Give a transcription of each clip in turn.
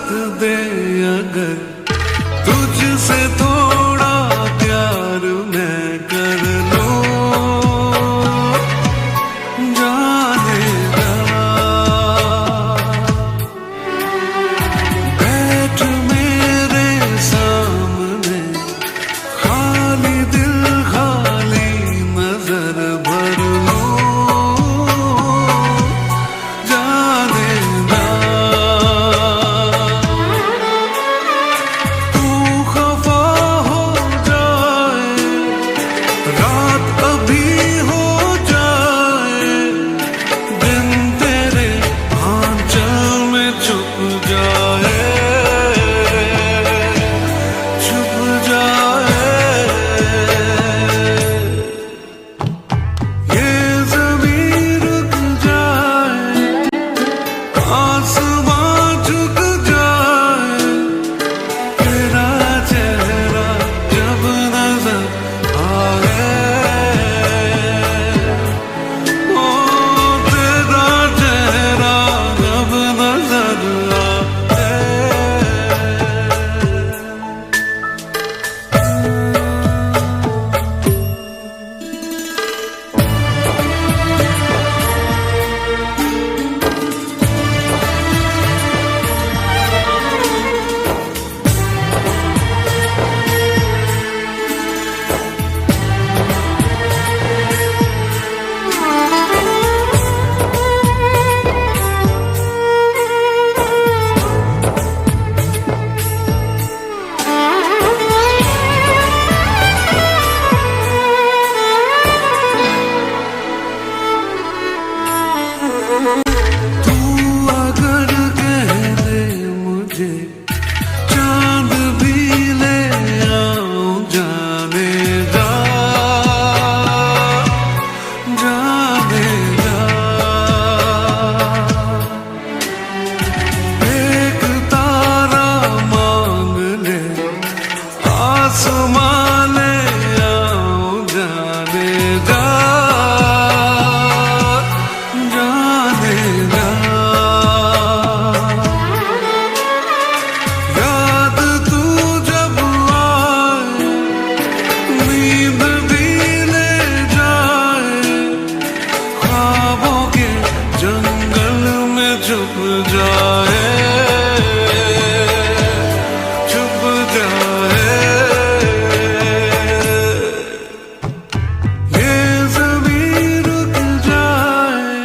साथ दे अगर तुझसे थोड़ा प्यार मैं कर लूं, जाने जा बैठ मेरे सामने, खाली दिल खाली नजर भर लूं, जाने जा तू खफा हो जाए, रात अभी हो जाए, दिन तेरे आंचल में छुप जाए, छुप जाए। ये ज़मीं रुक जाए, आसमां झुक जाए, तेरा चेहरा जब नजर आए, ओ तेरा चेहरा जब नजर आए। तू अगर कह दे मुझे चांद भी ले आऊं, जाने जा, जाने जा। एक तारा मांग ले, आसमां ले आऊं, जाने जा, जाने जा। याद तू जब आए, नींद भी ले जाए, ख्वाबों के जंगल में छुप जाए, छुप जाए। ये ज़मीं रुक जाए,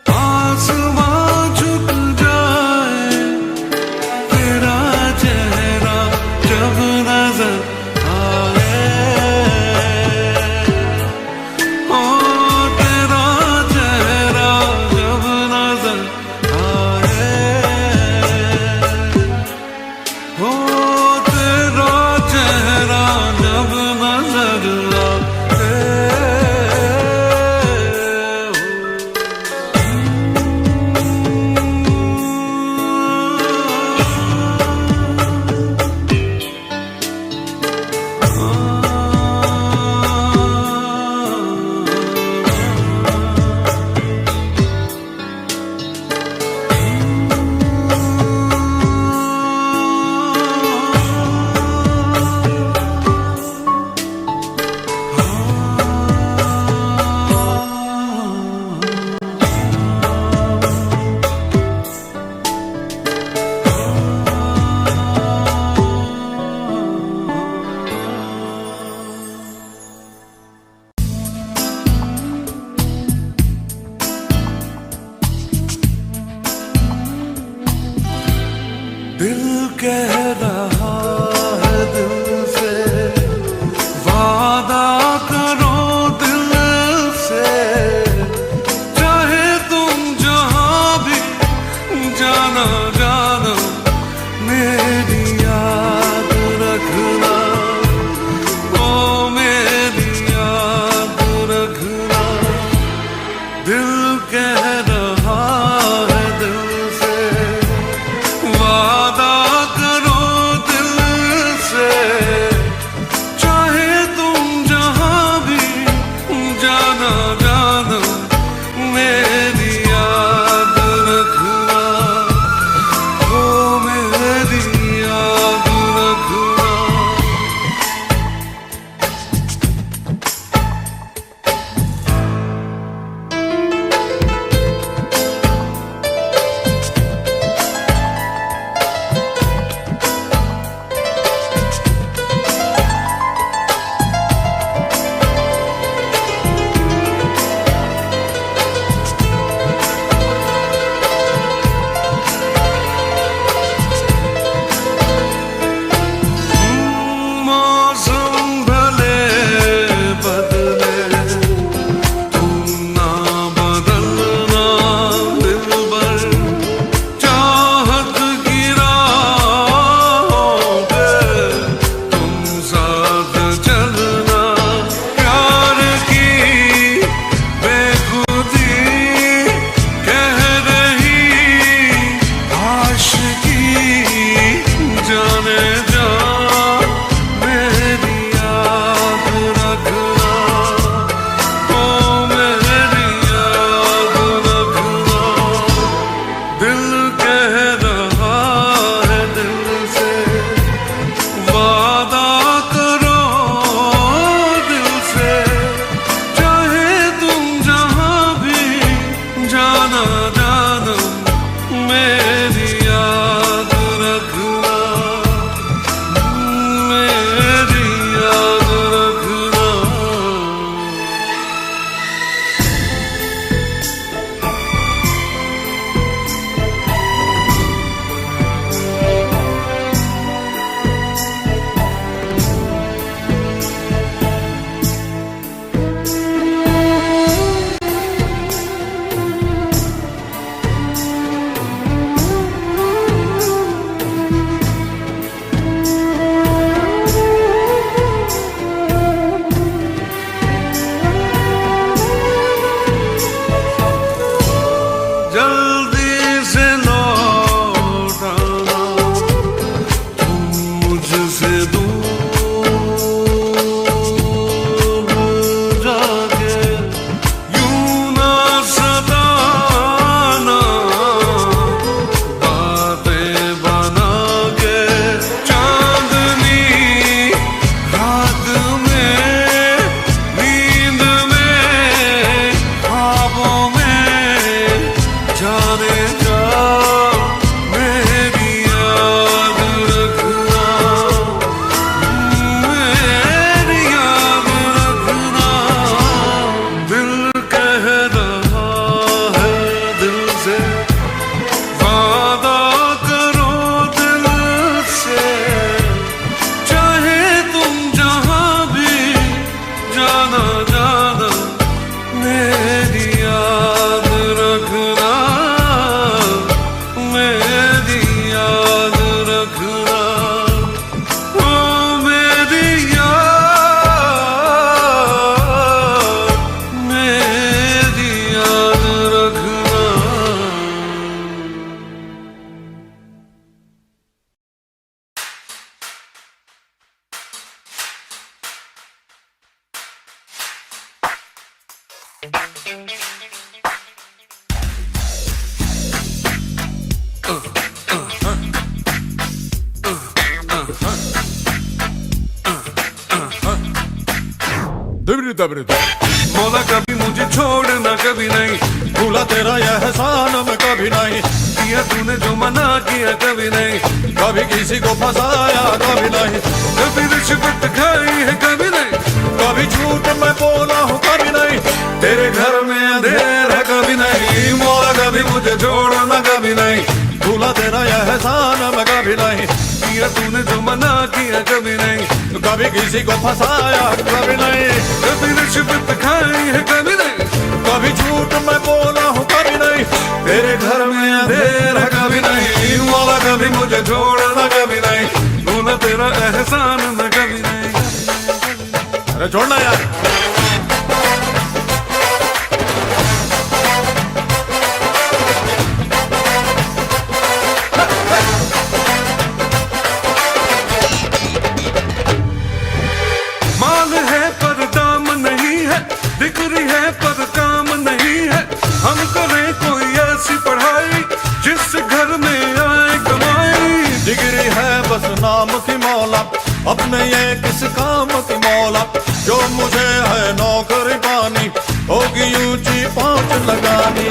आसमां झुक जाए, तेरा चेहरा जब नजर आए, ओ तेरा चेहरा जब नजर आए, ओ तेरा चेहरा जब नजर आए। दिल कह रहा है दिल से, वादा करो दिल से, चाहे तुम जहां भी जाना जाना, मेरी याद रखना, ओ मेरी याद रखना। दिल कह रहा है दिल से, वादा करो मौला कभी मुझे छोड़ना कभी नहीं, भूला तेरा यह एहसान मैं कभी नहीं, किया तूने जो मना किया कभी नहीं, कभी किसी को फंसाया कभी नहीं, कभी रिश्वत खाई है कभी नहीं, कभी झूठ मैं बोला हूँ कभी नहीं, तेरे घर में अंधेरा कभी नहीं, मौला कभी मुझे छोड़ना कभी नहीं, भूला तेरा यह एहसान मैं कभी नहीं, किया तूने जो मना किया कभी नहीं, कभी किसी को फंसाया कभी नहीं, कभी रिश्वत खाई है कभी नहीं, कभी झूठ मैं बोला हूँ कभी नहीं, तेरे घर में अंधेरा कभी नहीं, मौला कभी मुझे छोड़ना कभी नहीं, भूला तेरा एहसान मैं कभी नहीं। अरे छोड़ना यार। माल है पर दाम नहीं है, डिग्री है पर काम नहीं है, हम करें कोई ऐसी पढ़ाई जिस घर में आए कमाई, डिग्री है बस नाम की मौला, अपने ये किस काम की मौला, जो मुझे है नौकरी पानी, होगी ऊंची पहुंच लगानी,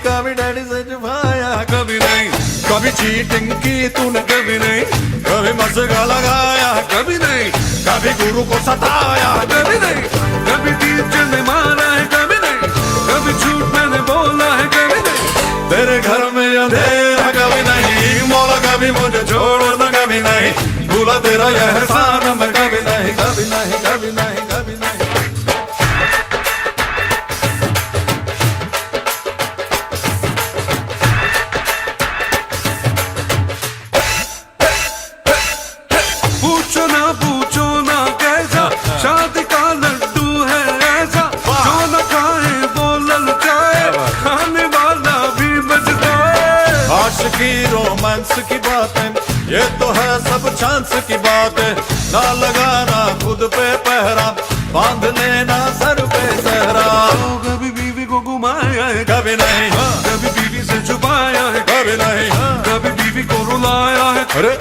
कभी डैडी से छुपाया कभी नहीं, कभी चीटिंग की तूने कभी नहीं, कभी मस्का लगाया कभी नहीं, कभी गुरु को सताया कभी नहीं, कभी टीचर ने मारा है कभी नहीं, कभी झूठ मैंने बोला है कभी नहीं, तेरे घर में अंधेरा कभी नहीं, मौला कभी मुझे छोड़ना कभी नहीं, भूला तेरा यह एहसान मैं कभी नहीं, कभी नहीं, कभी नहीं, कभी नहीं। पूछो ना कैसा शादी का लड्डू है ऐसा, जो न खाए वो ललचाए, खाने वाला भी बचता है, आशिकी रोमांस की बातें ये तो है सब चांस की बातें, ना लगाना खुद पे पहरा, बांध लेना सर पे सहरा, कभी बीवी को घुमाया है कभी नहीं, कभी बीवी से छुपाया है कभी नहीं, कभी बीवी को रुलाया है, अरे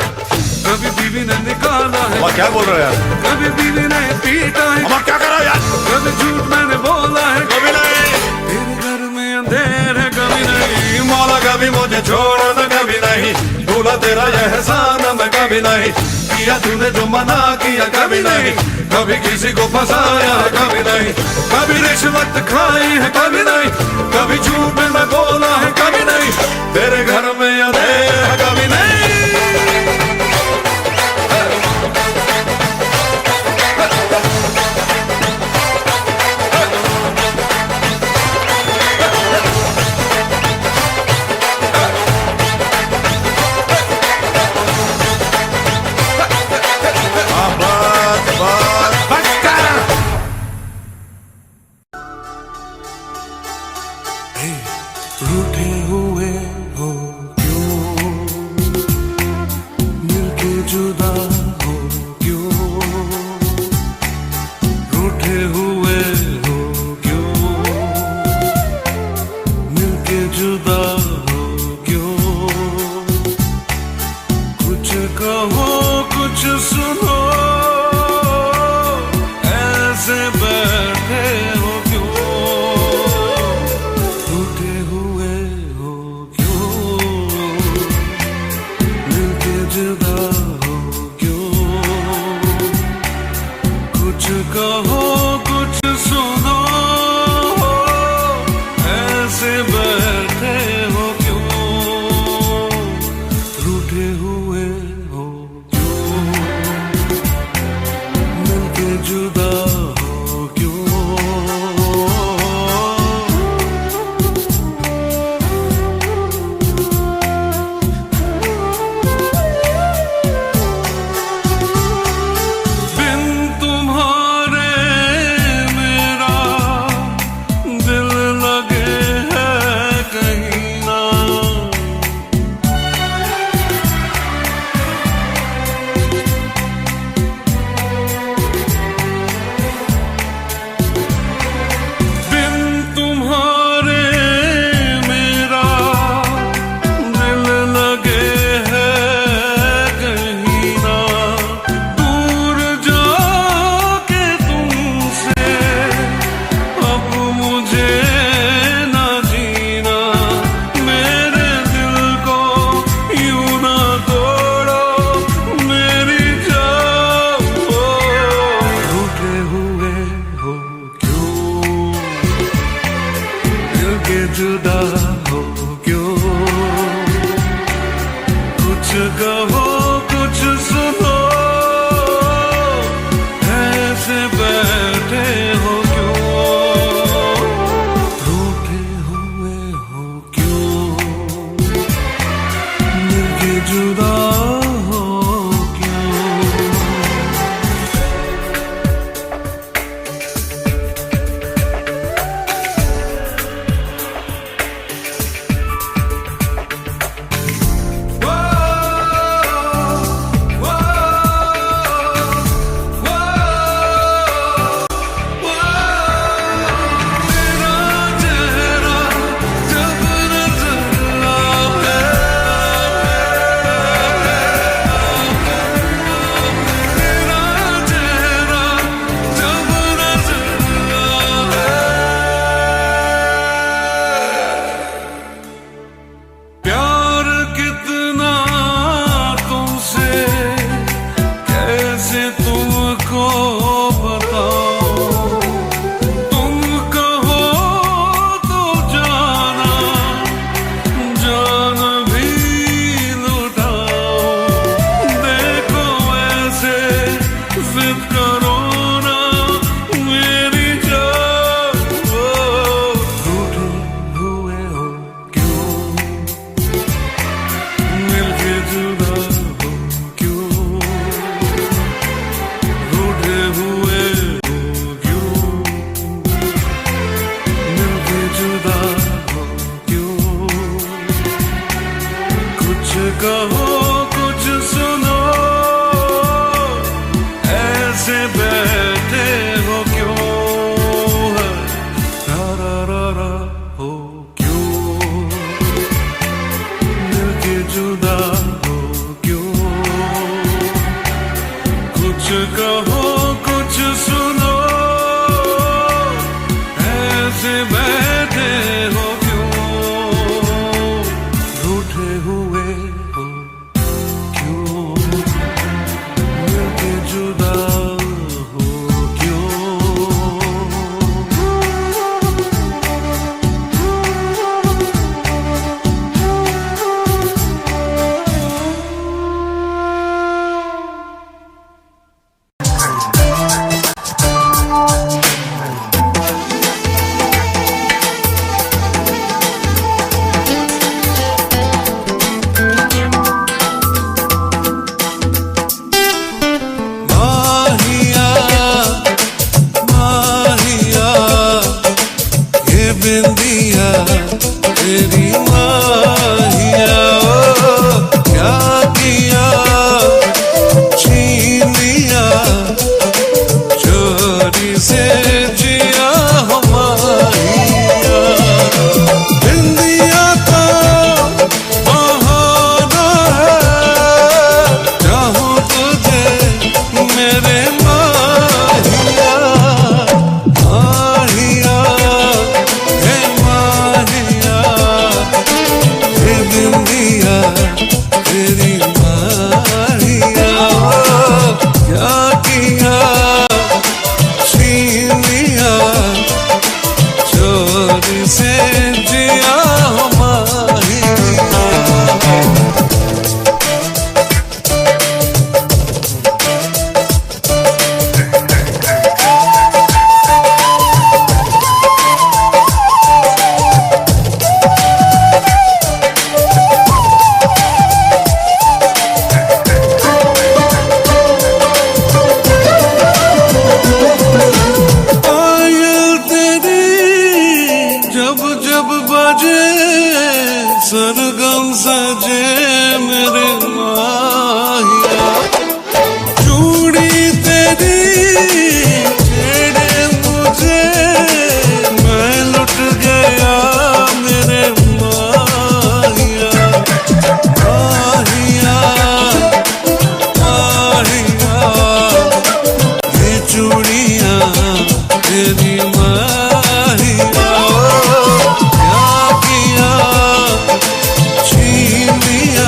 कभी बीवी ने निकाला है, क्या बोल रहे हो यार, कभी बीवी ने पीटा है, क्या करा यार, कभी झूठ मैंने बोला है कभी नहीं, तेरे घर में अंधेर है कभी नहीं, मौला कभी मुझे छोड़ना कभी नहीं, भूला तेरा यह एहसान मैं कभी नहीं, किया तूने जो मना किया कभी नहीं, कभी किसी को फंसाया कभी नहीं, कभी रिश्वत खाई है कभी नहीं, कभी झूठ मैं बोला है कभी नहीं, तेरे घर में अंधेरा कभी नहीं। रूठे हुए हो क्यों, मिलके जुदा हो क्यों, रूठे हुए हो क्यों, मिलके जुदा हो क्यों, कुछ कहो कुछ सुनो, ऐसे बैठे हो क्यों, रूठे हुए हो क्यों, मिलके जुदा हो क्यों, कुछ कहो कुछ सुनो, ऐसे बैठे हो क्यों, रूठे हुए हो क्यों। जुदा हो क्यों। कहो कुछ सुनो, ऐसे बैठे हो क्यों, रा हो क्यों, मिलके जुदा हो क्यों। कुछ कहो कुछ सुनो, ऐसे बैठे हो क्यों, रूठे हुए जुदा हो क्यों। बिंदिया तेरी माहिया, क्या किया छीन लिया चोरी से जिया हो माहिया। बिंदिया तो बहाना है, चाहूं तुझे मेरे माहिया। माहिया बिंदिया तेरी माहिया, क्या किया छीन लिया चोरी से जिया हो माहिया। सरगम सजे मेरे माहिया, चूड़ी तेरी छेड़े मुझे, मैं लुट गया मेरे माहिया। माहिया माहिया ये चूड़ियां तेरी माहिया, क्या किया छीन लिया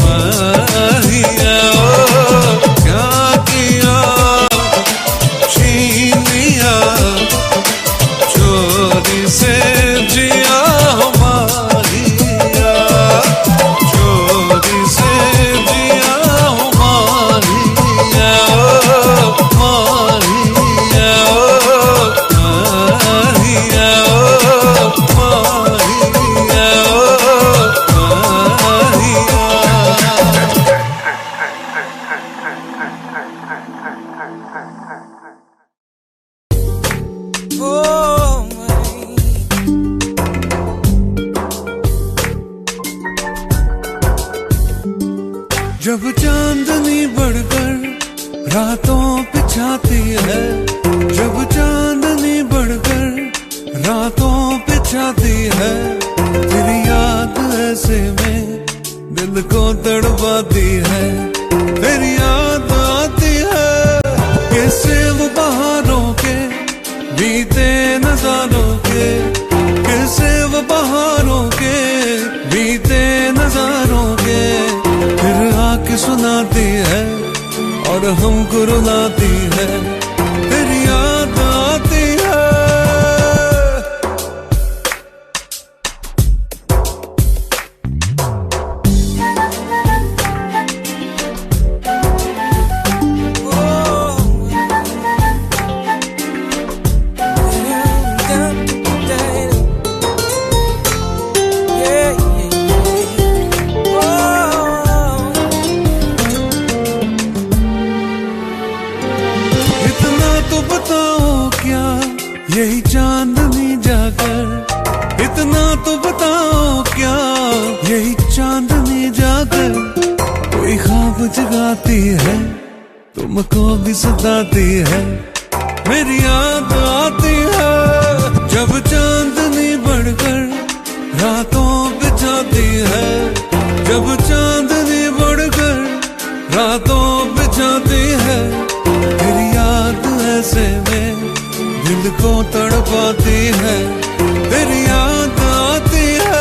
माहिया ओ क्या किया, छीन लिया चोरी से जिया हो माहिया, चोरी से जिया हो माहिया ओ माहिया ओ माहिया ओ माहिया ओ माहिया। जब चांदनी बढ़कर रातों पे छाती है, जब चांदनी बढ़कर रातों पे छाती है, तेरी याद ऐसे में दिल को तड़पाती है, तेरी याद आती है कैसे वो बहारों के बीते नजारों के, कैसे वो बहारों के बीते नजारों के, फिर आके सुनाती है और हमको रुलाती है, तेरी याद आती है। यही चांदनी जाकर, इतना तो बताओ क्या, यही चांदनी जाकर कोई ख्वाब जगाती है, तुमको भी सताती है, मेरी याद आती है। जब चांदनी बढ़कर रातों पे छाती है, जब चांदनी बढ़कर रातों पे छाती है, तेरी याद ऐसे में दिल को तड़पाती है, तेरी याद आती है।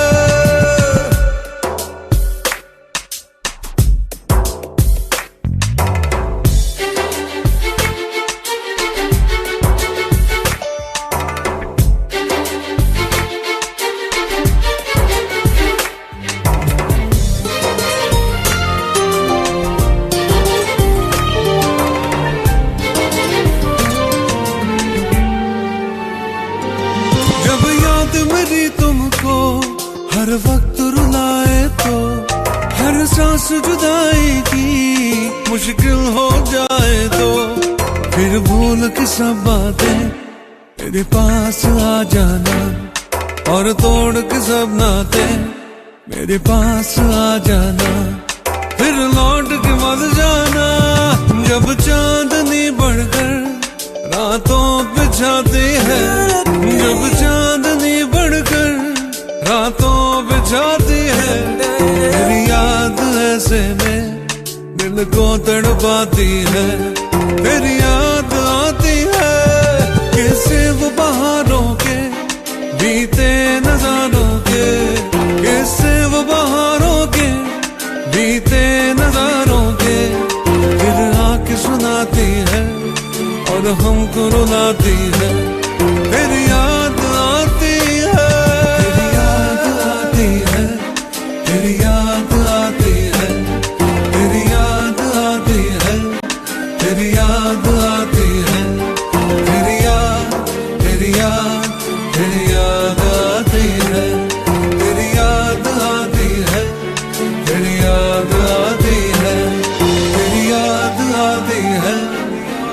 मेरी तुमको हर वक्त रुलाए तो, हर सांस जुदाई की मुश्किल हो जाए तो, फिर भूल के सब बातें मेरे पास आ जाना, और तोड़ के सब नाते मेरे पास आ जाना, फिर लौट के मत जाना। जब चांदनी बढ़कर रातों पे छाती है, जब चांदनी बढ़कर रातों पे छाती है, तेरी याद ऐसे में दिल को तड़पाती है, तेरी याद आती है कैसे वो बहारों के बीते नजारों के, कैसे वो बहारों के बीते नजारों के, फिर आके सुनाती है और हमको रुलाती है, तेरी याद आती है, तेरी याद आती है, तेरी याद आती है, तेरी याद आती है, तेरी याद आती है, तेरी याद, तेरी याद, तेरी याद आती है, तेरी याद आती है, तेरी याद आती है, तेरी याद आती है,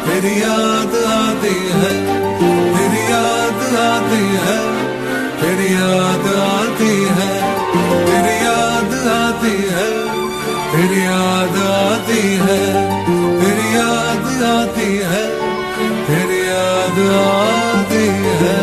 तेरी याद आती है, तेरी याद आती है, तेरी याद आती है, तेरी याद आती है, तेरी याद आती है, तेरी याद आती है, तेरी याद आती है।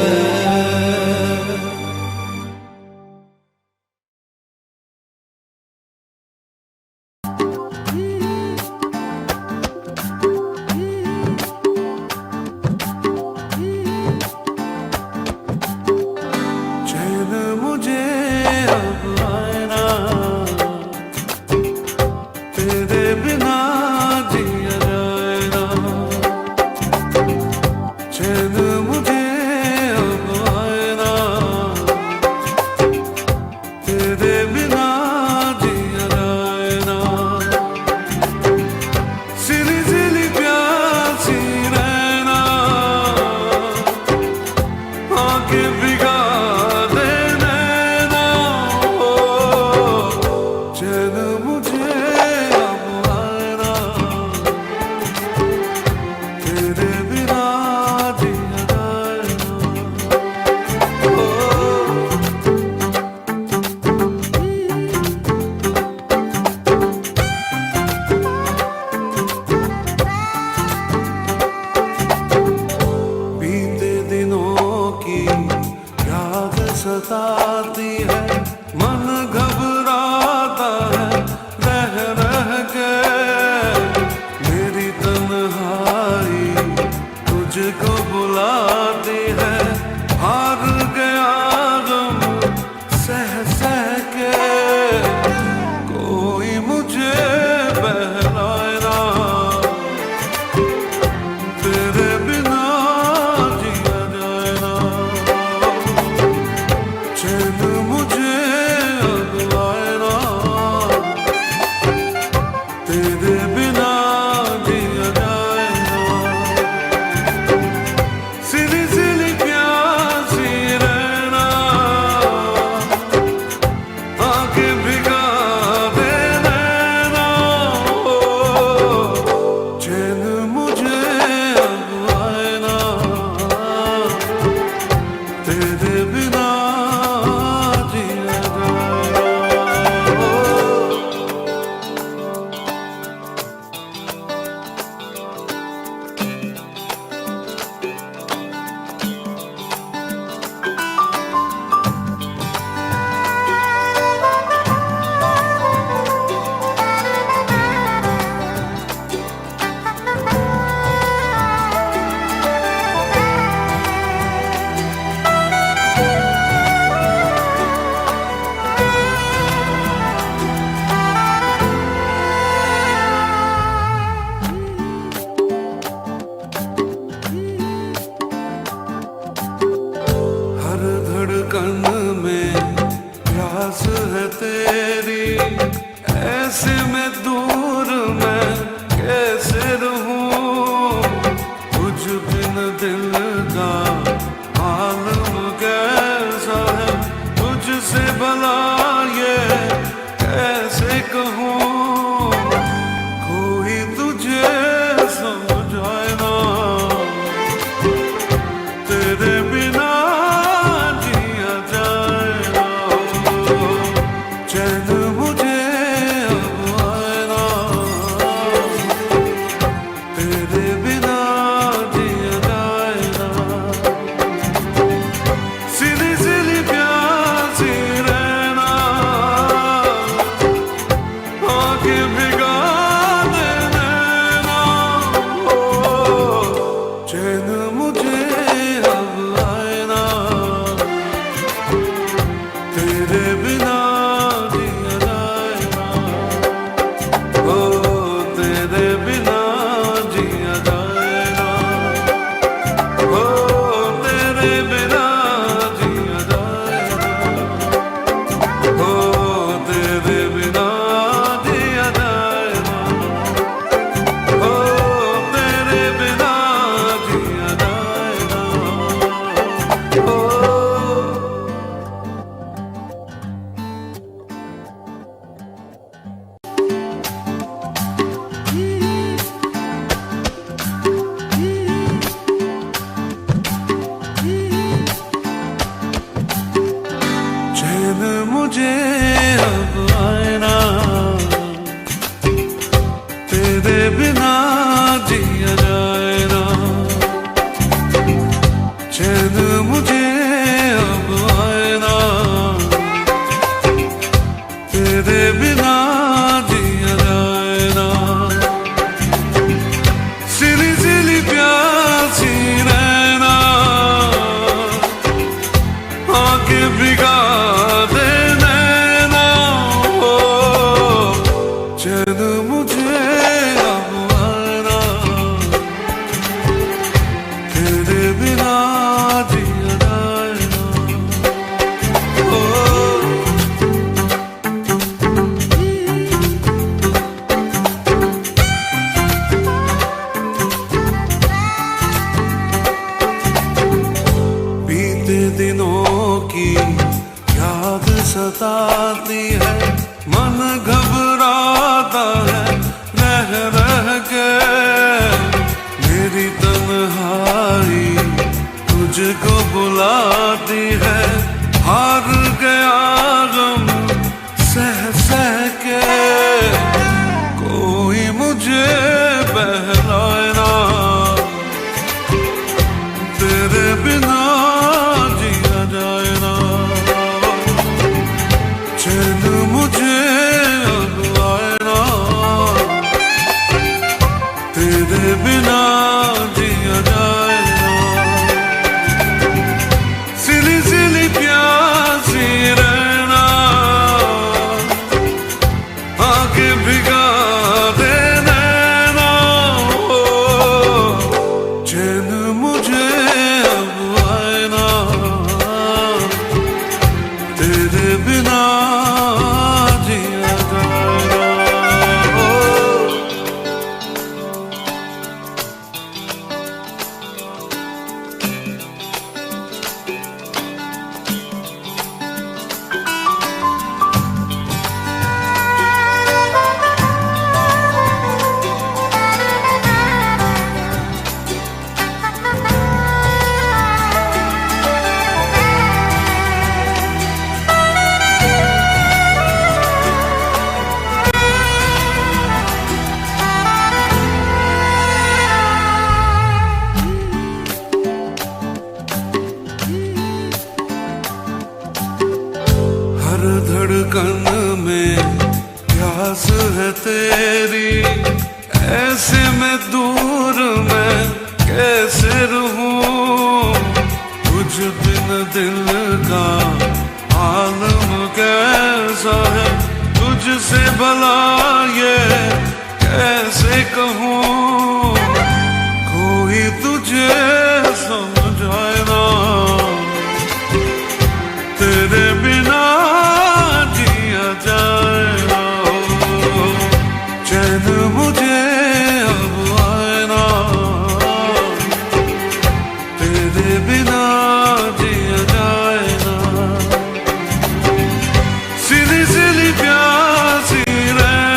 मुझे अब आना, तेरे बिना जिया जाए ना। बीते दिनों की याद सताती है, मन घबराता है रह रह के। मेरी तन्हाई तुझको बुलाती है, हार गया गम सह सह के। कोई मुझे बहलाए ना, तेरे बिना जिया जाए ना। चैन मुझे अब आए ना, तेरे बिना जिया जाए ना। सिली सिली प्यासी रहना, आंखें भिगा दे नैना। चैन मुझे अब आए ना, तेरे बिना जिया जाए ना। हर धड़कन में प्यास है तेरी, ऐसे में दूर मैं कैसे रहूं। तुझ बिन दिल का आलम कैसा है, तुझसे भला ये कैसे कहूं। कोई तुझे समझाए ना, तेरे बिना जिया जाए ना। चैन मुझे अब आए ना, तेरे बिना जिया जाए ना। सिली सिली प्यासी रहना, आंखें भिगा दे नैना। चैन मुझे अब आए ना, तेरे बिना जिया जाए ना। ओ तेरे बिना जिया जाए ना, ओ तेरे बिना जिया जाए ना, ओ तेरे बिना जिया जाए ना, ओ तेरे बिना जिया जाए ना। ओ चैन मुझे अब आए ना, तेरे बिना जिया जाए ना। चैन मुझे अब आए ना, तेरे बिना जिया जाए ना। सिली सिली प्यासी रहना, आंखें भिगा दे नैना। चैन मुझे अब आए ना, तेरे बिना जिया जाए ना। बीते दिनों की याद सताती है, मन घबरा तेरी ऐसे में दूर मैं कैसे रहूं, तुझ बिन दिल का आलम कैसा है, तुझसे भला ये कैसे कहूं, कोई तुझे समझाए ना, तेरे बिना जिया जाए ना, चैन मुझे अब आए ना, तेरे बिना जिया जाए ना, सिली सिली प्यासी रह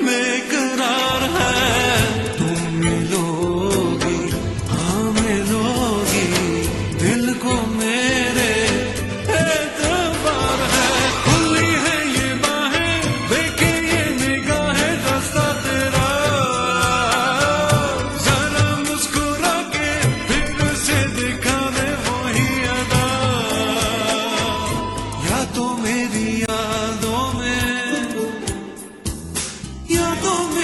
बेकरार है। तुम मिलोगी, हाँ मिलोगी, दिल को मेरे एतबार है। खुली है ये बाहें, देखे ये निगाहें, रास्ता तेरा। जरा मुस्कुरा के फिर से दिखा दे वही अदा। या तो मेरी यादों में, यादों में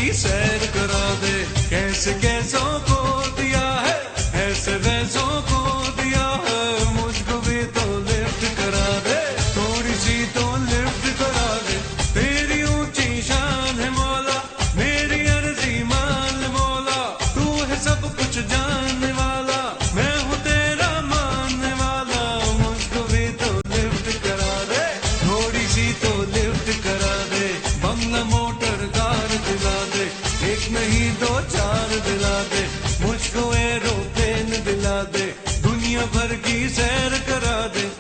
की सैर करा दे। कैसे कैसों को दिया है, ऐसे वैसों को दिया है, मुझको भी तो लिफ्ट करा दे, थोड़ी सी तो लिफ्ट करा दे। तेरी ऊंची शान है मौला, मेरी अर्जी मान मौला, तू है सब कुछ जानने वाला, मैं हूँ तेरा मानने वाला, मुझको भी तो लिफ्ट करा दे, थोड़ी सी तो लिफ्ट करा दे। बंगला मोटर कार दिला दे, एक नहीं दो चार दिला दे, मुझको एरोप्लेन दिला दे, दुनिया भर की सैर करा दे।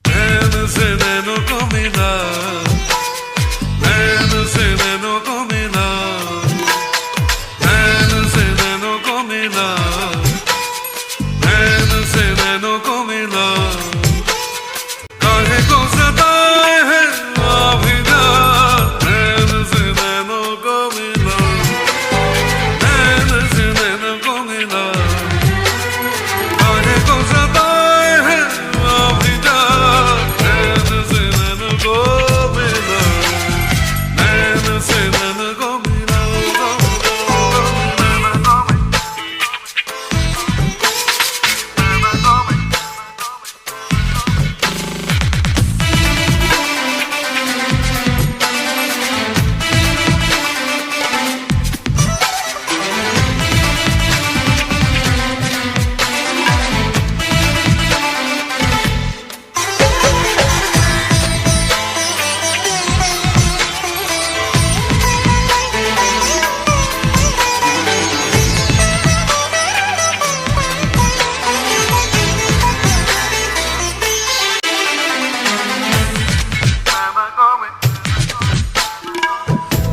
नैन से नैनों को मिला, नैन से नैनों को मिला, नैन से नैनों को मिला, नैन से नैनों को मिला। काहे को सताए है अभी जा, नैन से नैनों को मिला, नैन से नैनों को मिला। काहे को सताए है अभी जा, नैन से नैनों को मिला, नैन से नैनों को मिला,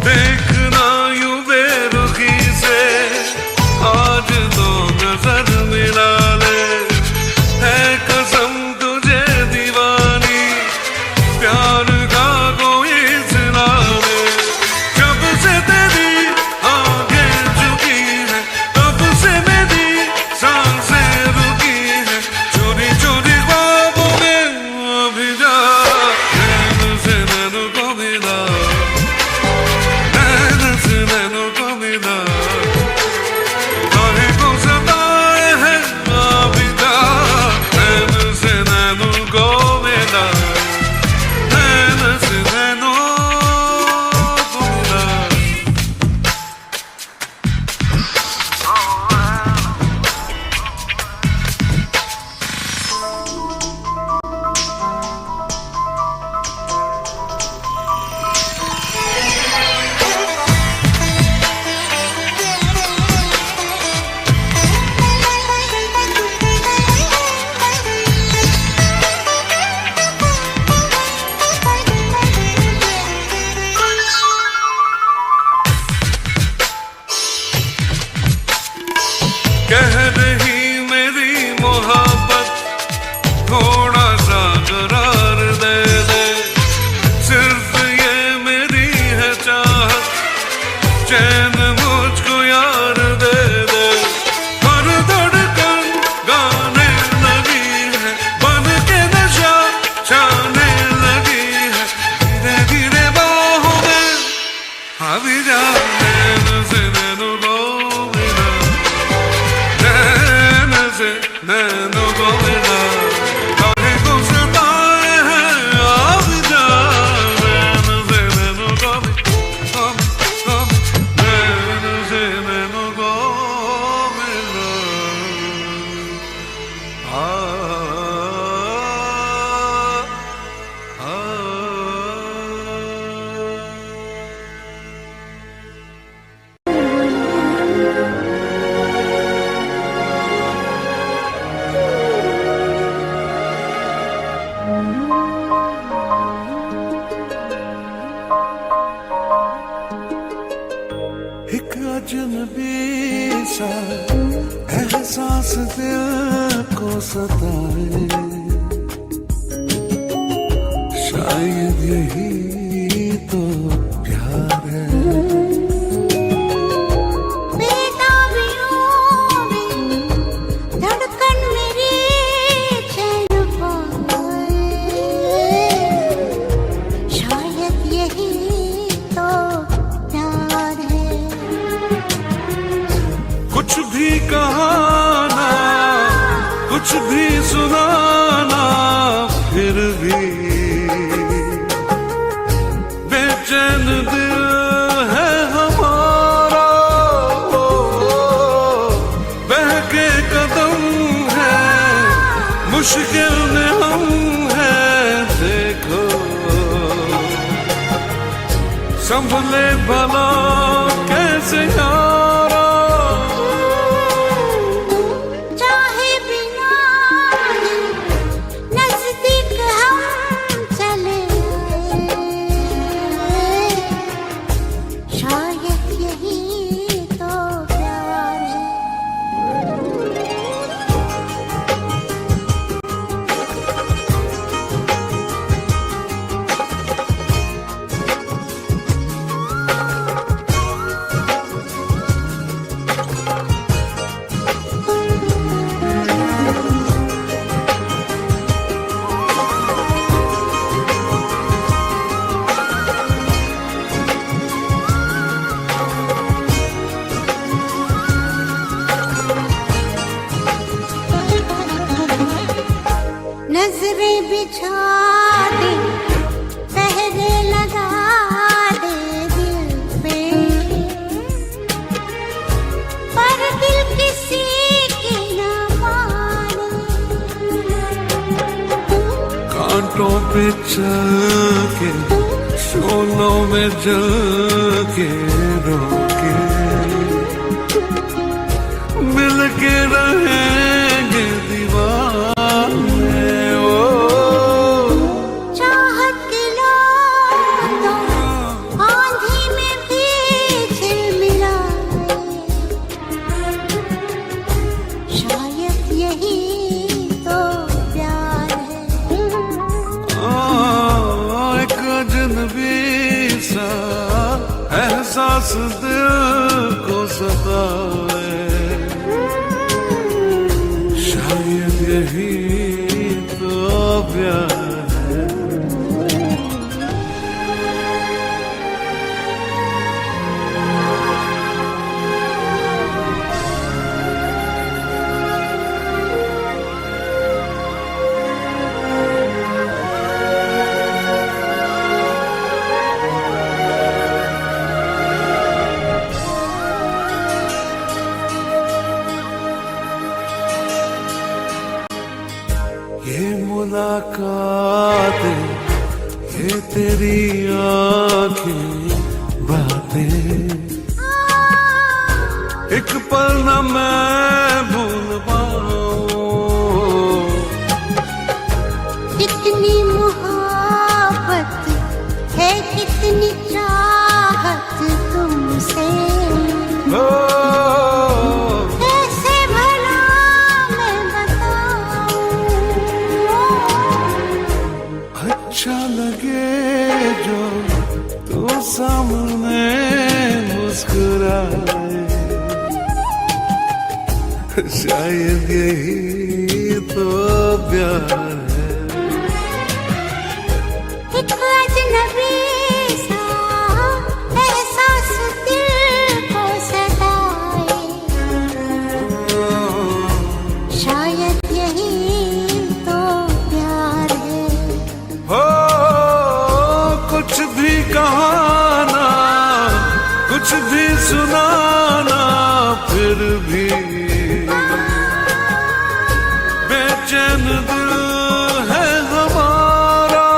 देखना यूं बेरुखी से, आज तो नजर मिला ले, है कसम तुझे दीवानी, प्यार का कोई सिला ले। जब से तेरी आंखें झुकी है, तब से मेरी सांसें रुकी है, चोरी चोरी ख्वाबों में अभी जा, नैन से नैनों को मिला, नैन से नैनों को मिला। काहे को सताए है अभी जा, नैन से नैनों को मिला, नैन से नैनों को मिला। कह रही मेरी मोहब्बत, थोड़ा सा करार दे दे, सिर्फ ये मेरी है चाहत, चैन मुझको यार दे दे। हर धड़कन गाने लगी है, बन के नशा छाने लगी है, धीरे धीरे बाहों में अभी जा, नैन से नैनों को मिला, नैन से नैनों को मिला। काहे को सताए है अभी जा, नैन से नैनों को मिला, नैन से नैनों को एक अजनबी सा एहसास दिल को सताए, शायद यही तो प्यार है। धड़कन मेरी चैन पाए, शायद यही तो प्यार है। कुछ भी कहाना, कुछ भी सुनाना, फिर भी बेचैन दिल है हमारा। बहके कदम है, मुश्किल में हम हैं, देखो संभले भला कैसे यारा। चाहे बिना नजदीक हम चले आए, शायद यही तो प्यार है। नजरें बिछा दे, पहरे लगा दे दिल पे, पर दिल किसी की न माने। कांटों पे चल के, शोलों में जल के, रोके मिल के रहेंगे दीवाने। चाहत की लौ तो आंधी में भी झिलमिलाए, शायद यही तो प्यार है। एक अजनबी सा एहसास दिल को सताए, शायद यही तो प्यार है। ये मुलाकातें, ये तेरी आँखें, बातें, एक पल न मैं भूल पाऊं। कितनी मोहब्बत है, कितनी चाहत तुमसे, कैसे भला मैं बताऊं। अच्छा लगे जो तू सामने मुस्कुराए, शायद यही तो प्यार है। एक अजनबी सा एहसास दिल को सताए, शायद यही तो प्यार है। हो कुछ भी कहाना, कुछ भी सुनाना, फिर भी बेचैन दिल है हमारा।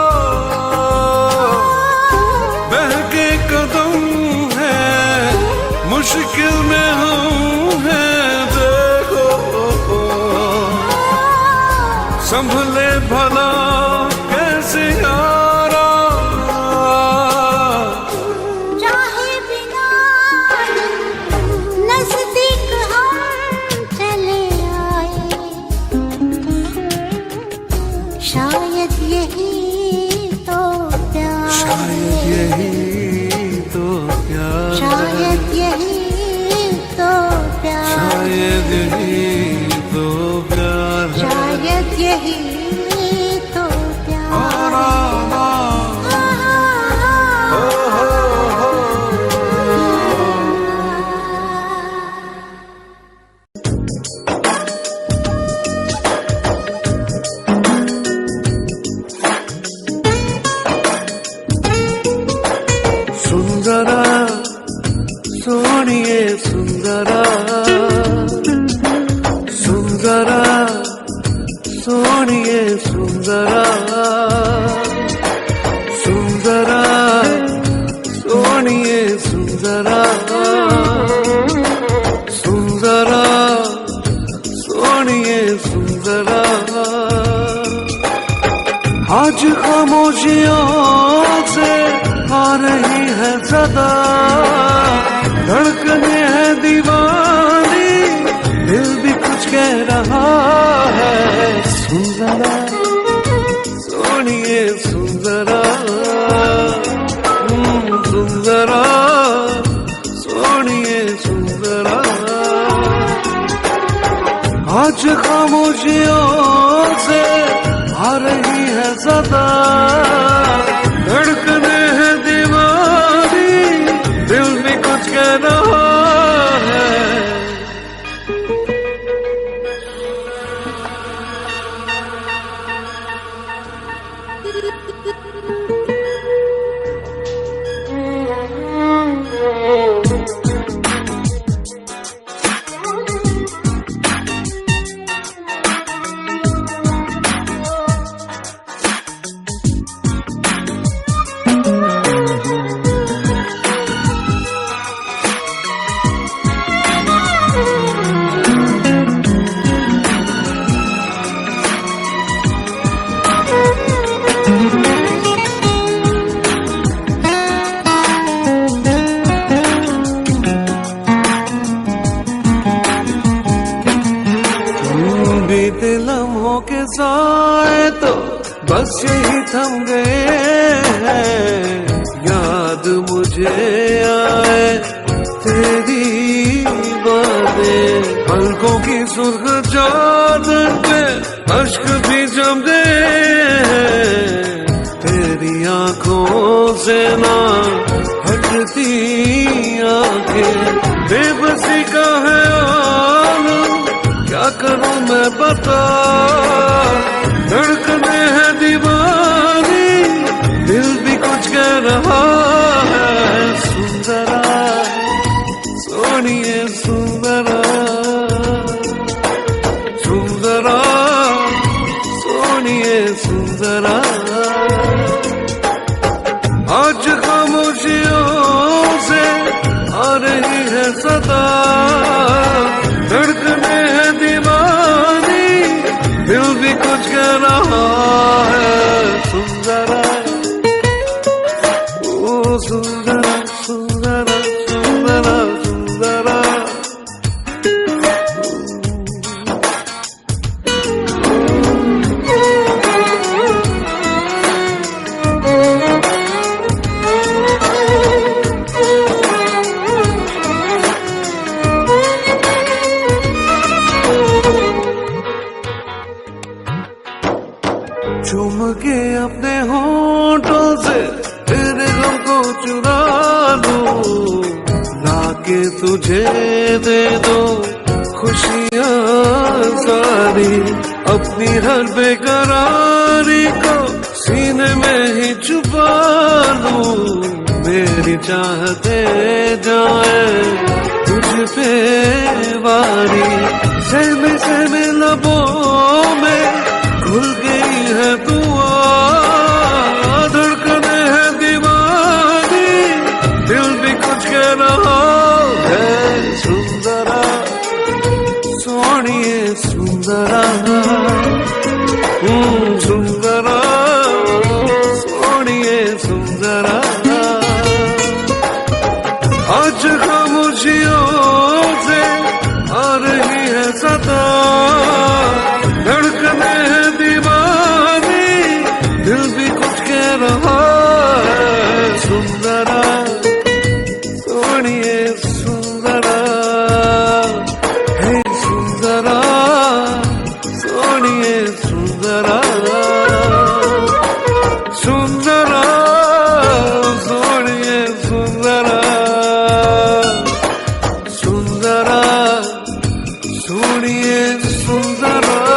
बहके कदम है, मुश्किल में हम हैं, देखो संभले भला कैसे यारा। चाहे बिना तो प्यार शायद यही तो प्यार है। शायद यही तो प्यार सुंदरा सोनिए सुंदरा सुंदरा सोनिए सुंदरा सुंदरा सोनिए सुंदरा सुंदरा सोनिए सुंदरा आज खामोशियों से आ रही है सदा धड़कने है दीवानी दिल भी कुछ कह रहा है सुंदरा सोनिए सुंदरा सुंदरा सोनिए सुंदरा आज खामोशियों से आ रही है सदा धड़कने है दीवानी दिल भी कुछ कह रहा है बीते लम्हों के साए तो बस यही थम गए हैं याद मुझे आए तेरी बातें पलकों की सुर्ख चादर पे अश्क भी जम गए हैं तेरी आंखों से ना हटती आंखें बेबसी का है आलम क्या करूं मैं बता धड़कने है दीवानी दिल भी कुछ कह रहा है सुंदरा सोनिए सुंदरा सुंदरा सोनिए सुंदरा आज खामोशियों से आ रही है सदा धड़कने है दीवानी दिल भी कुछ कह रहा है सुंदरा ओ सुंदरा सुंदरा सुंदरा सुंदरा चूम के अपने होठों से तेरे गम को चुरा लूं लाके तुझे दे दो खुशियाँ सारी अपनी हर बेकरारी को सीने में ही छुपा लूं मेरी चाहते जाए तुझ पे वारी सहमे सहमे लबों में खुल गई है दुआ धड़कने है दीवानी दिल भी कुछ कह रहा है सुंदरा सोनिए सुंदरा सुंदरा सोनिए सुंदरा आज खामोशियों से आ रही है सदा धड़कने है दीवानी दिल भी कुछ कह रहा है सुंदरा सोनिए सुंदरा सुंदरा सुनिए सुंदरा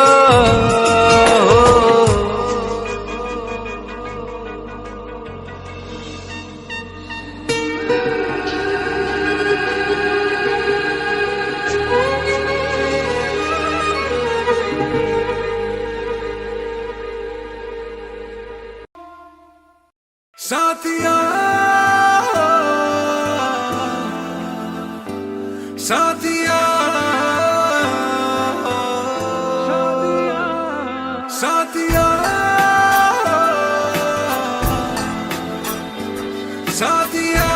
साथिया साथिया साथिया साथिया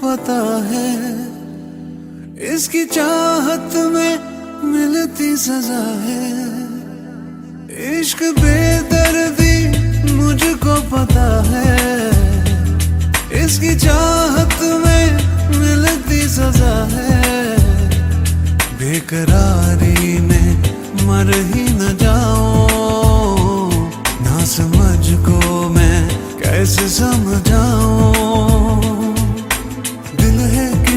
पता है इसकी चाहत में मिलती सजा है इश्क बेदर्दी मुझको पता है इसकी चाहत में मिलती सजा है बेकरारी में मर ही न जाऊं ना समझ को मैं कैसे समझाऊं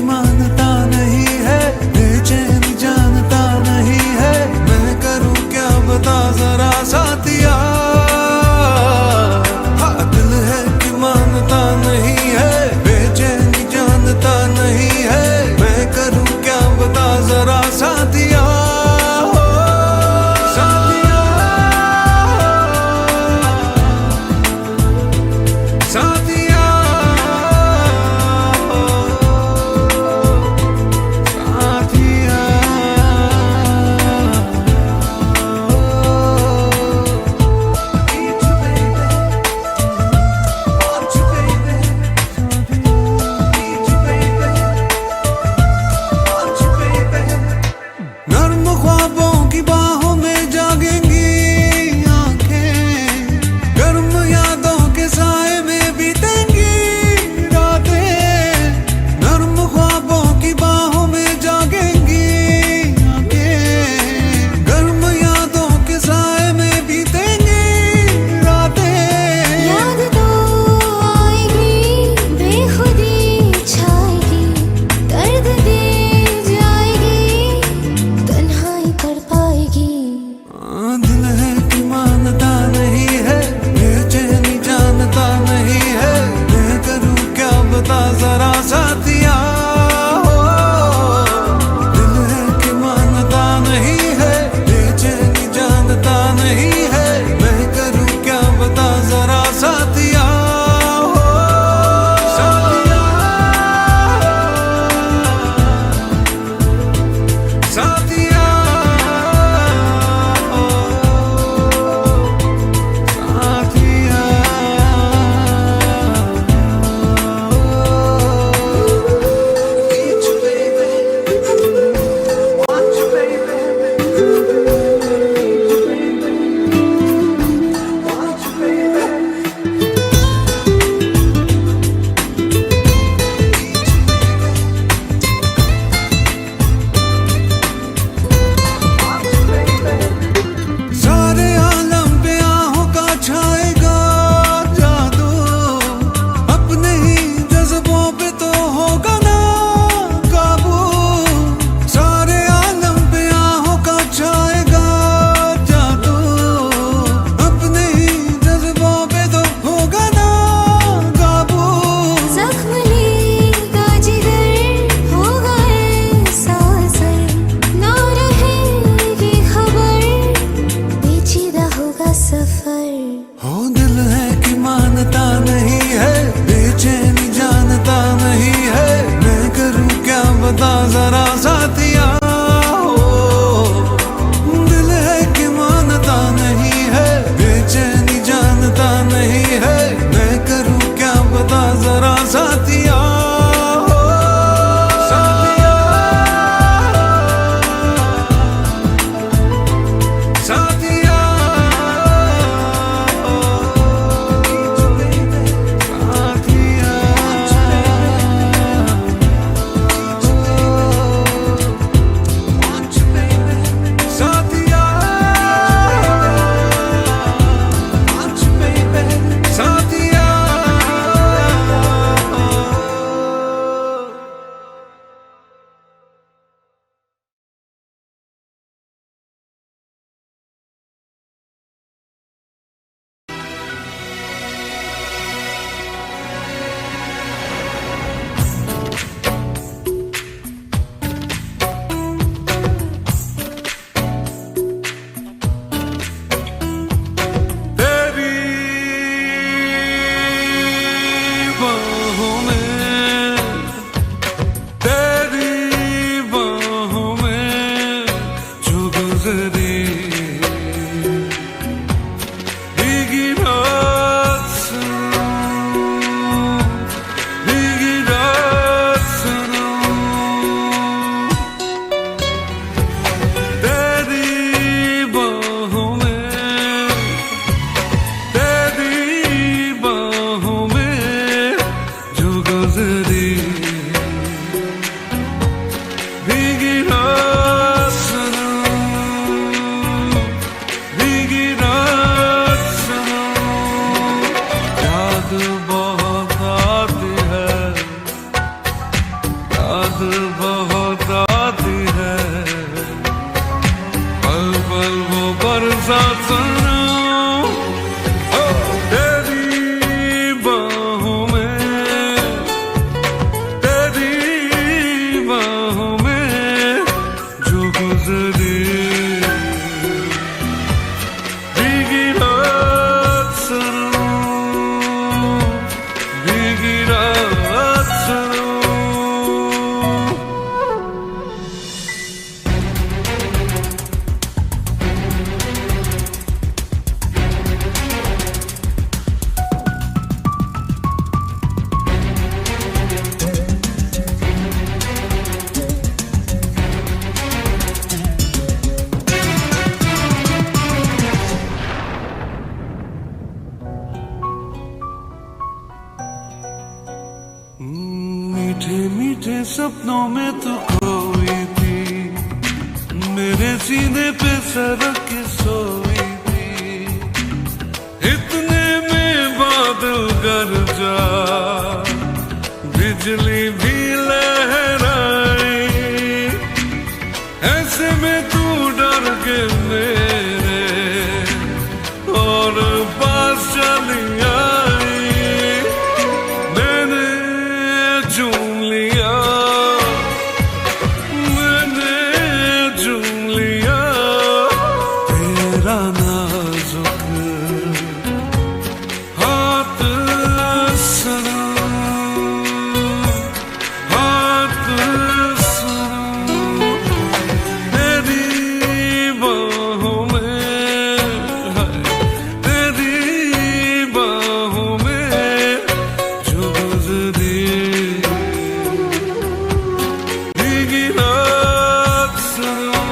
मानता नहीं है बेचैन जानता नहीं है मैं करूं क्या बता जरा साथिया दिल है कि मानता नहीं है बेचैन जानता नहीं है मैं करूं क्या बता जरा साथिया साथिया साथिया गुजरी भीगी रात सुनो, भीगी रात सुनो, तेरी बाहों में, तेरी बाहों में जो गुजरी भीगी रात सुनो, भीगी रात सुनो, याद बहुत आती है, याद बहुत आती है, पल पल वो बरसात सुनो, ओ तेरी बाहों में, तेरी बाहों में जो गुजरी भीगी रात सुनो, भीगी रात सुनो। मीठे मीठे सपनों में तू खोई थी, मेरे सीने पे सरक के सोई थी, इतने में बादल गरजा, बिजली भी लहराई, ऐसे में तू डर के मेरे और पास चली आई, मैंने चूम लिया, मैंने चूम लिया तेरा नाजुक हाथ सुनो, हाथ सुनो, तेरी बाहों में, तेरी बाहों में जो गुजरी भीगी रात सुनो,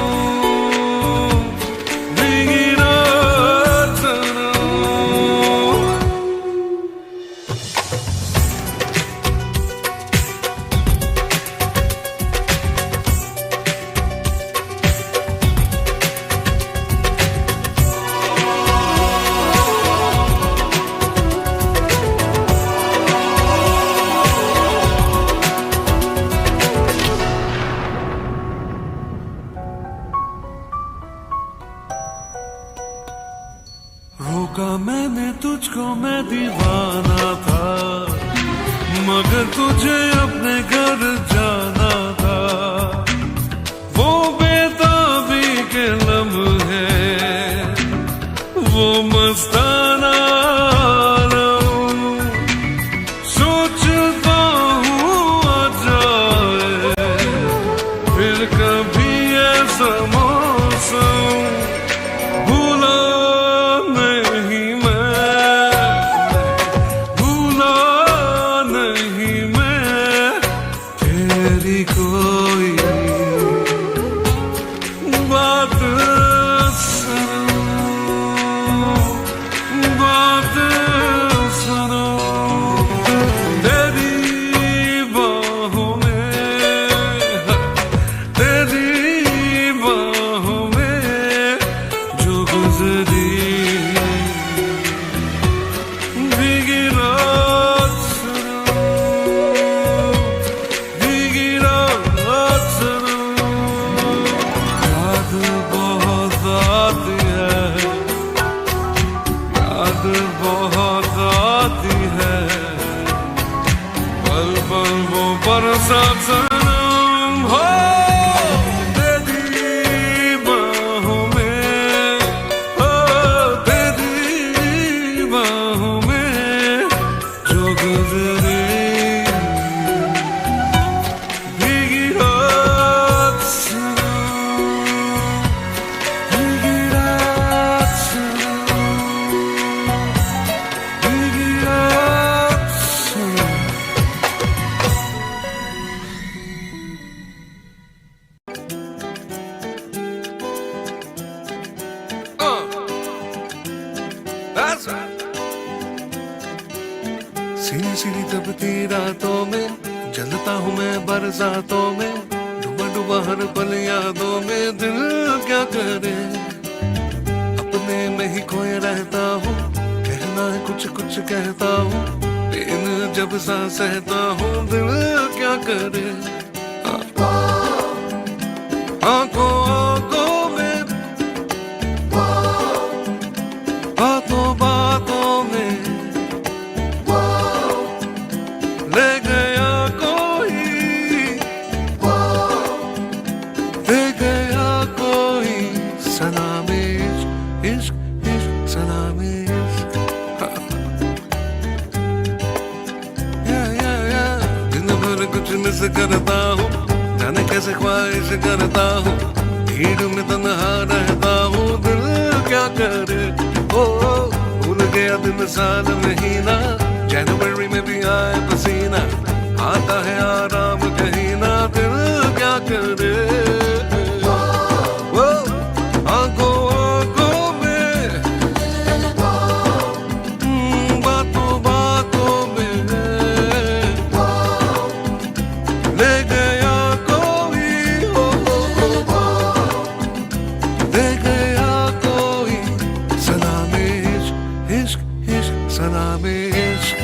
भीगी रात सुनो। रोका मैंने तुझको, मैं दीवाना था, मगर तुझे अपने घर जाना था, वो बेताबी के लम्हे, वो मस्ताना आलम, सोचता हूँ आ जाए फिर कभी ऐसा मौसम, भूला नहीं मैं, भूला नहीं मैं तेरी कोई बात सुनो, बात सुनो, तेरी बाहों में, तेरी बाहों में सी दबती रातों में जलता हूँ मैं बरसातों में, डूबा डूबा हर पल यादों में। दिल क्या करे अपने में ही खोए रहता हूँ, कहना है कुछ कुछ कहता हूँ, दिन जब सा सहता हूँ। दिल क्या करे आंखों आंखों में, बातों बातों में ले गया कोई, ले गया कोई सलामी इश्क इश्क सलामी इश्क। या दिन भर कुछ मिस करता हूँ, जाने कैसे ख्वाहिश करता हूँ, भीड़ में तन्हा रहता हूँ। दिल क्या करे ओ भूल गया दिन साल महीना, जनवरी में भी आए पसीना, आता है आराम कहीं ना। दिल क्या करे ओ आंखों आंखों में, बातों बातों में ले गया कोई, ले गया कोई सलामी इश्क इश्क इश्क सलामी इश्क।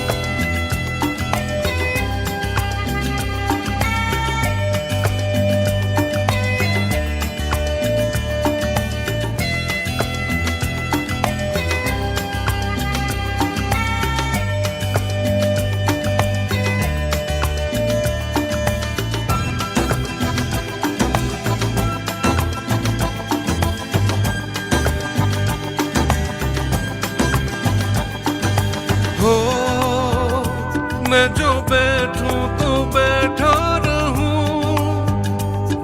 हो मैं जो बैठूं तो बैठा रहूं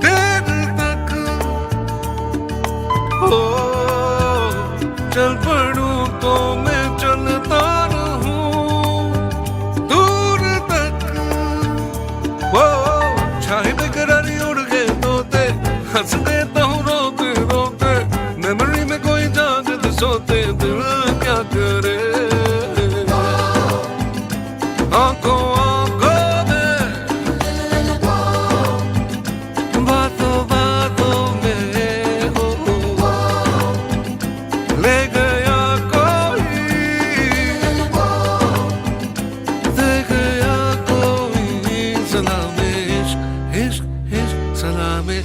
देर तक, हो चल पड़ूं तो मैं चलता रहूं दूर तक। वो छाए बेकरारी उड़ गए तोते, हंस देता हूँ रोते रोते, मेमोरी में कोई जागते सोते। दिल क्या करे आंखों आंखों में, बातों बातों में हो ले गया कोई, ले गया कोई सलामी इश्क इश्क इश्क सलामी।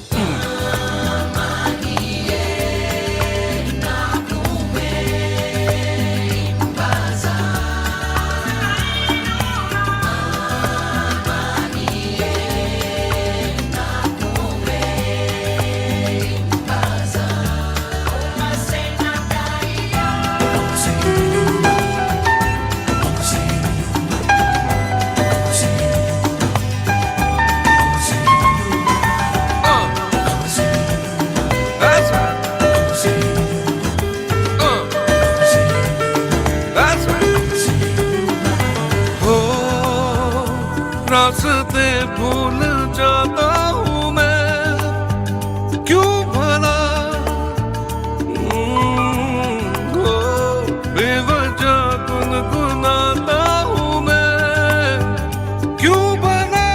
That's right. That's right. हो रास्ते भूल जाता हूँ मैं, क्यों भला हो बेवजह गुनगुनाता हूँ मैं, क्यों भला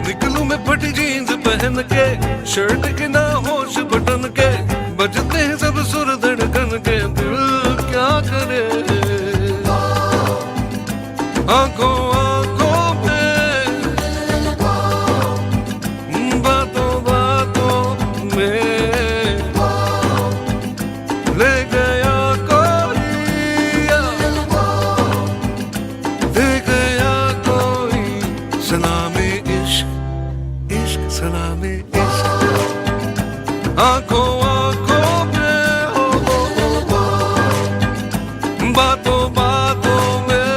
निकलूं मैं फटी जीन्स पहन के, शर्ट के ना होश बटन के, बजते हैं सब सुर धड़कन के। दिल क्या करे आंखों आंखों में, बातों बातों में ले गया कोई, ले गया कोई सलामी इश्क इश्क सलामी इश्क। आंखों आंखों में हो बातों बातों में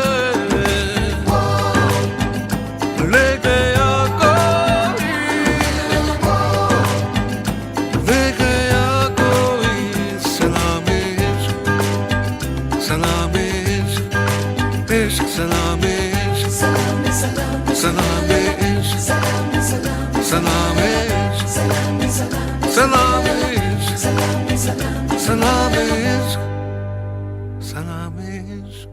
ले गया कोई, ले गया कोई सलामी इश्क सलामी इश्क इश्क सलामी इश्क सलामी इश्क सलामी इश्क सलामी इश्क सलामी इश्क सलामी इश्क।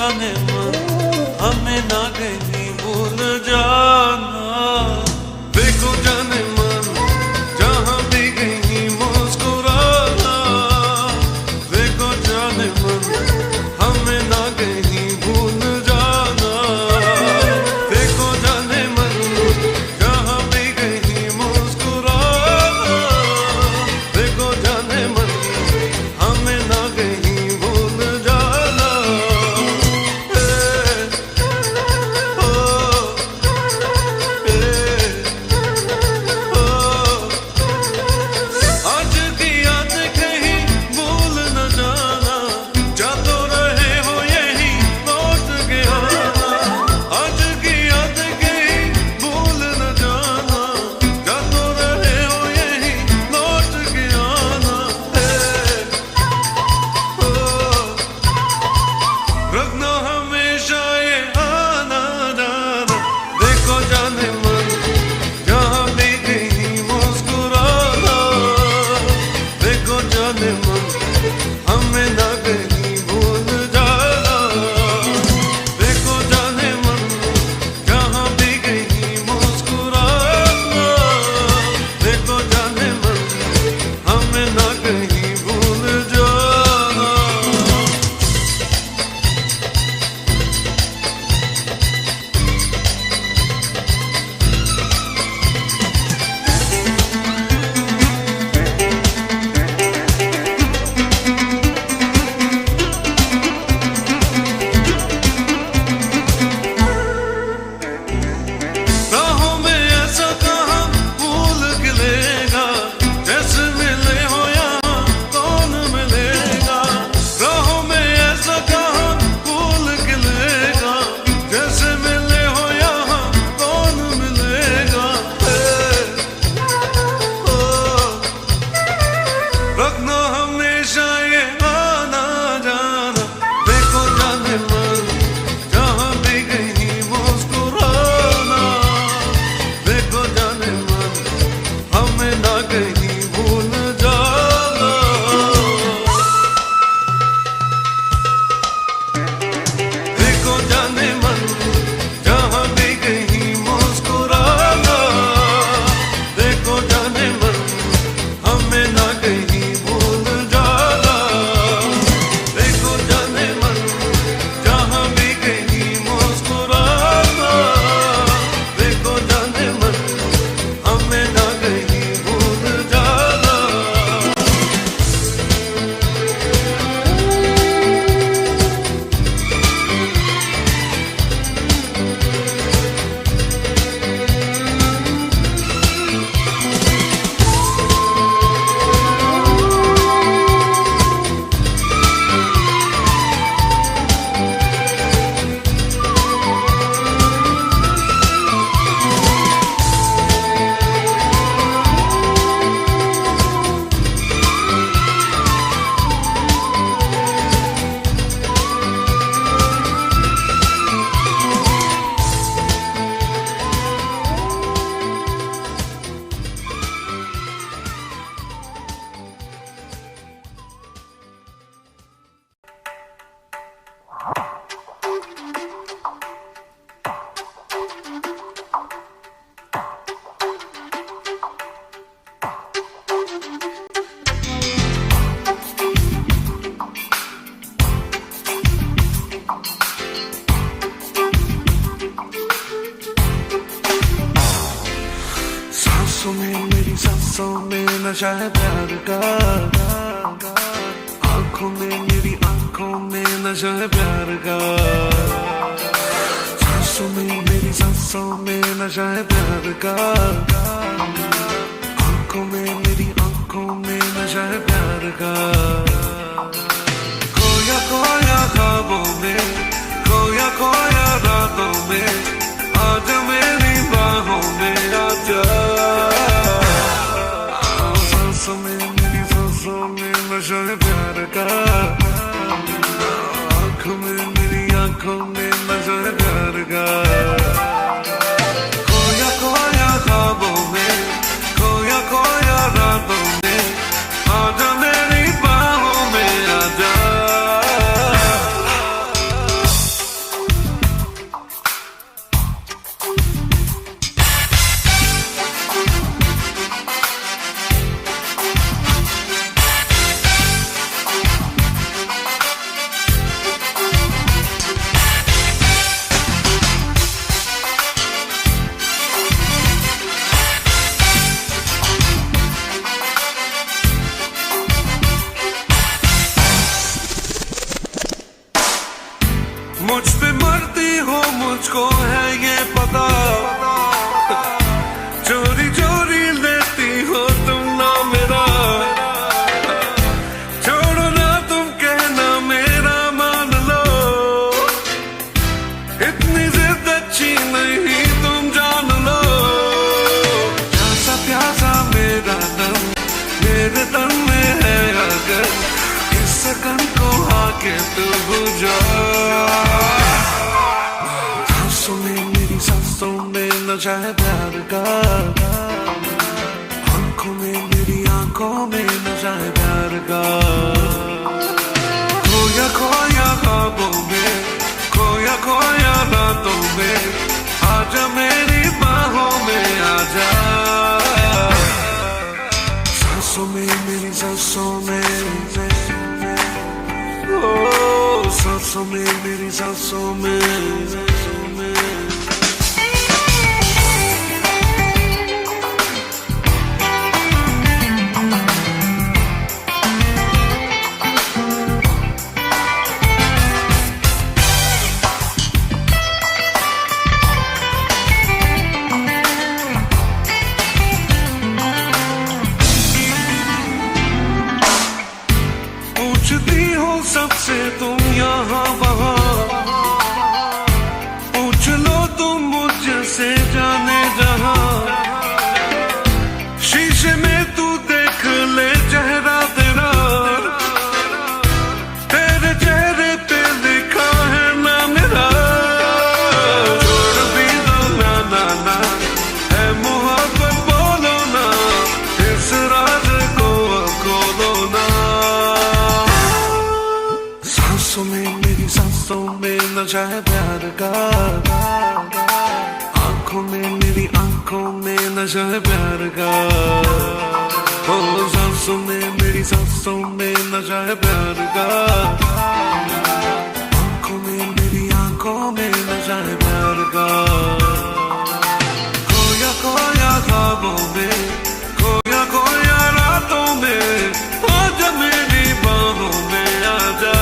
जाने मन हमें ना कहीं भूल जाना। देखो जाने मन जहाँ भी कहीं मुस्कुराना। देखो जाने मन हमें ना कहीं भूल जाना। देखो जाने मन जहाँ भी कहीं मुस्कुराना। देखो जाने मन हमें ना कहीं भूल जाना। आज की याद कहीं भूल न जाना। जातो रहे हो यही लौट के आना। आज की याद कहीं भूल न जाना। जातो रहे हो यही लौट के आना। रखना हमेशा ये आना जाना। देखो जाने मन जहाँ भी कहीं मुस्कुराना। देखो जाने मन हमें ना कहीं भूल जाना। देखो जाने मन जहाँ भी कहीं मुस्कुराना। देखो जाने मन हमें ना कहीं भूल जाना। राहों में ऐसा कहाँ भूल गिलेगा। जैसे मिले हो यहाँ कौन मिलेगा। राहों में ऐसा कहाँ भूल गिलेगा। जैसे मिले हो यहाँ कौन मिलेगा। रखना हमेशा ये आना जाना। देखो जाने मन जहाँ भी कहीं मुस्कुराना। देखो जाने मन हमें ना कहीं भूल जाना। देखो जाने मन जहाँ भी कहीं मुस्कुराना। देखो जाने मन हमें ना कहीं भूल जाना। देखो जाने मन जहाँ भी कहीं मुस्कुराना। देखो जाने मन हमें ना कहीं भूल जाना। सांसों में मेरी सांसों में नशा है प्यार का। आंखों में मेरी आंखों में नशा है प्यार का। सांसों में मेरी सांसों में नशा है प्यार का। आंखों में मेरी आंखों में नशा है प्यार का। खोया खोया ख्वाबों में खोया खोया रातों में आजा मेरी बाहों में आजा। सांसों में मेरी सांसों में नशा है प्यार का। आंखों में मेरी आंखों में नशा है प्यार का। खोया खोया ख्वाबों में खोया खोया रातों में आजा मेरी बाहों में आजा। इतनी जिद अच्छी नहीं तुम जान लो, प्यासा प्यासा मेरा दम मेरे तन में है, अगर इस सकन को आके तू बुझा। सांसों में मेरी सांसों में नशा है प्यार का, आंखों में मेरी आंखों में नशा है प्यार का। खोया खोया ख्वाबों में, खोया खोया रातों में, आजा मेरी बाहों में आजा। सांसों में मेरी सांसों में, ओ सांसों में मेरी सांसों में। पूछती हो सबसे तुम यहाँ वहाँ, पूछ लो तुम मुझसे जाने जहाँ। शीशे में तू देख ले चेहरा तेरा, तेरे चेहरे पे लिखा है ना मेरा। छोड़ भी दो ना ना ना, है मोहब्बत बोलो ना, इस राज को खोलो ना। सांसों में मेरी सांसों में नशा है प्यार का, आंखों में मेरी आंखों में नशा है प्यार का। ओ सांसों में मेरी सांसों में नशा है प्यार का, आंखों में मेरी आंखों में नशा है प्यार का। खोया खोया ख्वाबों में, खोया खोया रातों में, आजा मेरी बाहों में आजा।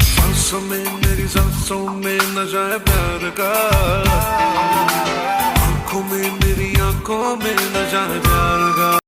सांसों में मेरी सांसों में नशा है प्यार का, आंखों में मेरी आंखों में नशा है प्यार का।